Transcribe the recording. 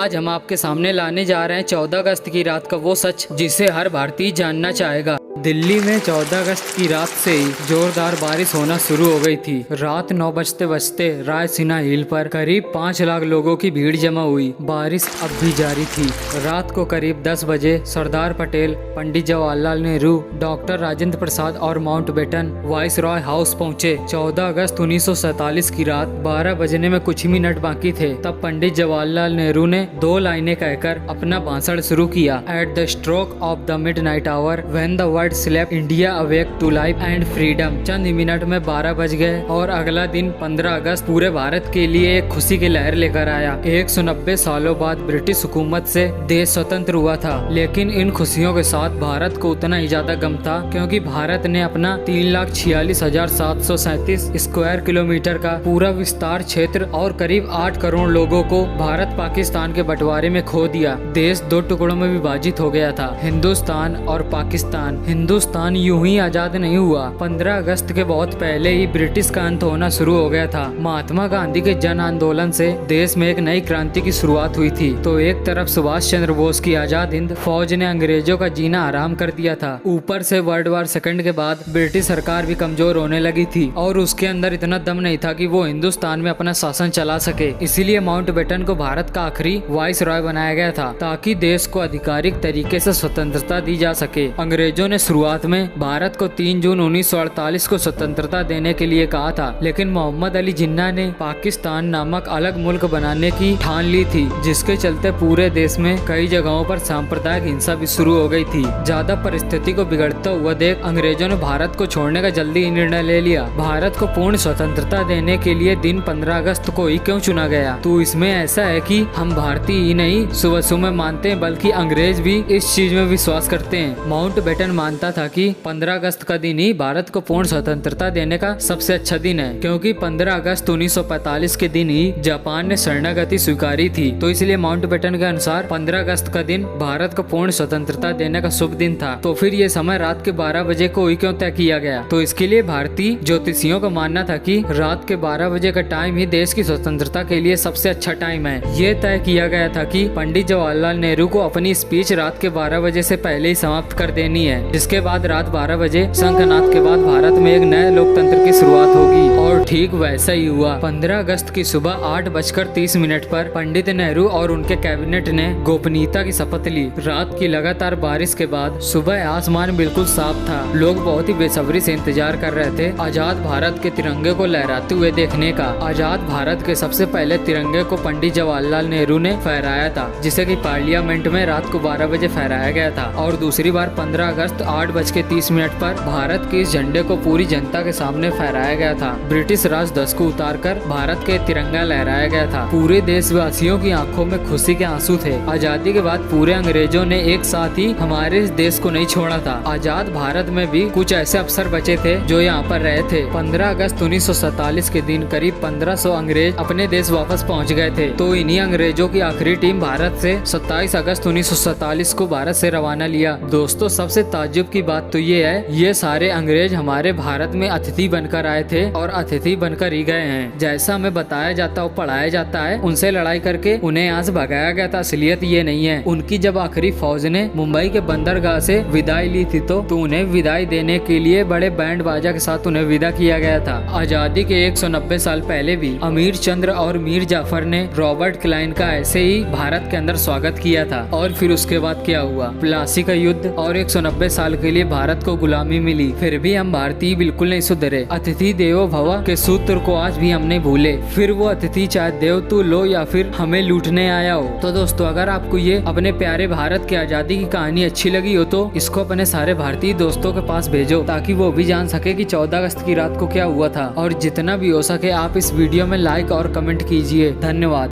आज हम आपके सामने लाने जा रहे हैं 14 अगस्त की रात का वो सच जिसे हर भारतीय जानना चाहेगा। दिल्ली में 14 अगस्त की रात से ही जोरदार बारिश होना शुरू हो गई थी। रात 9 बजते बजते रायसीना हिल पर करीब 5 लाख लोगों की भीड़ जमा हुई। बारिश अब भी जारी थी। रात को करीब 10 बजे सरदार पटेल, पंडित जवाहरलाल नेहरू, डॉक्टर राजेंद्र प्रसाद और माउंटबेटन वाइस रॉय हाउस पहुंचे। 14 अगस्त 1947 की रात 12 बजने में कुछ ही मिनट बाकी थे। तब पंडित जवाहरलाल नेहरू ने 2 लाइनें कहकर अपना भाषण शुरू किया। At the stroke of the midnight hour when the world slept India awake to life and freedom. चंद मिनट में 12 बज गए और अगला दिन 15 अगस्त पूरे भारत के लिए एक खुशी की लहर लेकर आया। 190 सालों बाद ब्रिटिश हुकूमत से देश स्वतंत्र हुआ था, लेकिन इन खुशियों के साथ भारत को उतना ही ज्यादा गम था, क्योंकि भारत ने अपना 3,46,737 स्क्वायर किलोमीटर का पूरा विस्तार क्षेत्र और करीब 8 करोड़ लोगों को भारत पाकिस्तान के बंटवारे में खो दिया। देश 2 टुकड़ों में विभाजित हो गया था, हिंदुस्तान और पाकिस्तान। हिंदुस्तान यूं ही आजाद नहीं हुआ। 15 अगस्त के बहुत पहले ही ब्रिटिश का अंत होना शुरू हो गया था। महात्मा गांधी के जन आंदोलन से देश में एक नई क्रांति की शुरुआत हुई थी। तो एक तरफ सुभाष चंद्र बोस की आजाद हिंद फौज ने अंग्रेजों का जीना आराम कर दिया था। ऊपर से वर्ल्ड वार सेकंड के बाद ब्रिटिश सरकार भी कमजोर होने लगी थी और उसके अंदर इतना दम नहीं था कि वो हिंदुस्तान में अपना शासन चला सके। इसीलिए माउंटबेटन को भारत का आखिरी वाइस रॉय बनाया गया था, ताकि देश को आधिकारिक तरीके से स्वतंत्रता दी जा सके। अंग्रेजों ने शुरुआत में भारत को 3 जून 1948 को स्वतंत्रता देने के लिए कहा था, लेकिन मोहम्मद अली जिन्ना ने पाकिस्तान नामक अलग मुल्क बनाने की ठान ली थी, जिसके चलते पूरे देश में कई जगहों पर सांप्रदायिक हिंसा भी शुरू हो गई थी। ज्यादा परिस्थिति को बिगड़ता हुआ देख अंग्रेजों ने भारत को छोड़ने का जल्दी ही निर्णय ले लिया। भारत को पूर्ण स्वतंत्रता देने के लिए दिन 15 अगस्त को ही क्यों चुना गया? तो इसमें ऐसा है कि हम भारतीय ही नहीं सुबह सुबह मानते हैं, बल्कि अंग्रेज भी इस चीज में विश्वास करते हैं। माउंटबेटन मानता था कि 15 अगस्त का दिन ही भारत को पूर्ण स्वतंत्रता देने का सबसे अच्छा दिन है, क्योंकि 15 अगस्त 1945 के दिन ही जापान ने शरणागति स्वीकारी थी। तो इसलिए माउंटबेटन के अनुसार 15 अगस्त का दिन भारत को पूर्ण स्वतंत्रता देने का शुभ दिन था। तो फिर ये समय रात के 12 बजे को ही क्यों तय किया गया? तो इसके लिए भारतीय ज्योतिषियों का मानना था कि रात के 12 बजे का टाइम ही देश की स्वतंत्रता के लिए सबसे अच्छा टाइम है। ये तय किया गया था कि पंडित जवाहरलाल नेहरू को अपनी स्पीच रात के 12 बजे से पहले ही समाप्त कर देनी है, जिसके बाद रात 12 बजे शंखनाद के बाद भारत में एक नए लोकतंत्र की शुरुआत होगी। और ठीक वैसा ही हुआ। 15 अगस्त की सुबह 8:30 पर पंडित नेहरू और उनके कैबिनेट ने गोपनीयता की शपथ ली। रात की लगातार बारिश के बाद सुबह आसमान बिल्कुल साफ था। लोग बहुत ही बेसब्री से इंतजार कर रहे थे आजाद भारत के तिरंगे को लहराते हुए देखने का। आजाद भारत के सबसे पहले तिरंगे को पंडित जवाहरलाल नेहरू ने फहराया था, जिसे कि पार्लियामेंट में रात को 12 बजे फहराया गया था। और दूसरी बार 15 अगस्त 8:30 पर भारत के इस झंडे को पूरी जनता के सामने फहराया गया था। ब्रिटिश राज ध्वज को उतारकर भारत के तिरंगा लहराया गया था। पूरे देशवासियों की आंखों में खुशी के आंसू थे। आजादी के बाद पूरे अंग्रेजों ने एक साथ ही हमारे इस देश को नहीं छोड़ा था। आजाद भारत में भी कुछ ऐसे अफसर बचे थे जो यहाँ पर रहे थे। 15 अगस्त 1947 के दिन करीब 1500 अंग्रेज अपने देश वापस पहुँच गए थे। तो इन्हीं अंग्रेजों की आखिरी टीम भारत से 27 अगस्त 1947 को भारत से रवाना लिया। दोस्तों, सबसे ताज्जुब की बात तो ये है, ये सारे अंग्रेज हमारे भारत में अतिथि बनकर आए थे और अतिथि बनकर ही गए हैं। जैसा हमें बताया जाता और पढ़ाया जाता है, उनसे लड़ाई करके उन्हें यहाँ से भगाया गया था। असलियत ये नहीं है। उनकी जब आखिरी फौज ने मुंबई के बंदरगाह से विदाई ली थी, तो उन्हें विदाई देने के लिए बड़े बैंड बाजा के साथ उन्हें विदा किया गया था। आजादी के 190 साल पहले भी अमीर चंद्र और मीर जाफर ने रॉबर्ट क्लाइन का ऐसे ही भारत के अंदर स्वागत किया था। और फिर उसके बाद क्या हुआ? प्लासी का युद्ध और 190 साल के लिए भारत को गुलामी मिली। फिर भी हम भारतीय बिल्कुल नहीं सुधरे। अतिथि देवो भव के सूत्र को आज भी हम नहीं भूले। फिर वो अतिथि चाहे देव तू लो या फिर हमें लूटने आया हो। तो दोस्तों, अगर आपको ये अपने प्यारे भारत की आजादी की कहानी अच्छी लगी हो तो इसको अपने सारे भारतीय दोस्तों के पास भेजो, ताकि वो भी जान सके कि 14 अगस्त की रात को क्या हुआ था। और जितना भी हो सके आप इस वीडियो में लाइक और कमेंट कीजिए। धन्यवाद।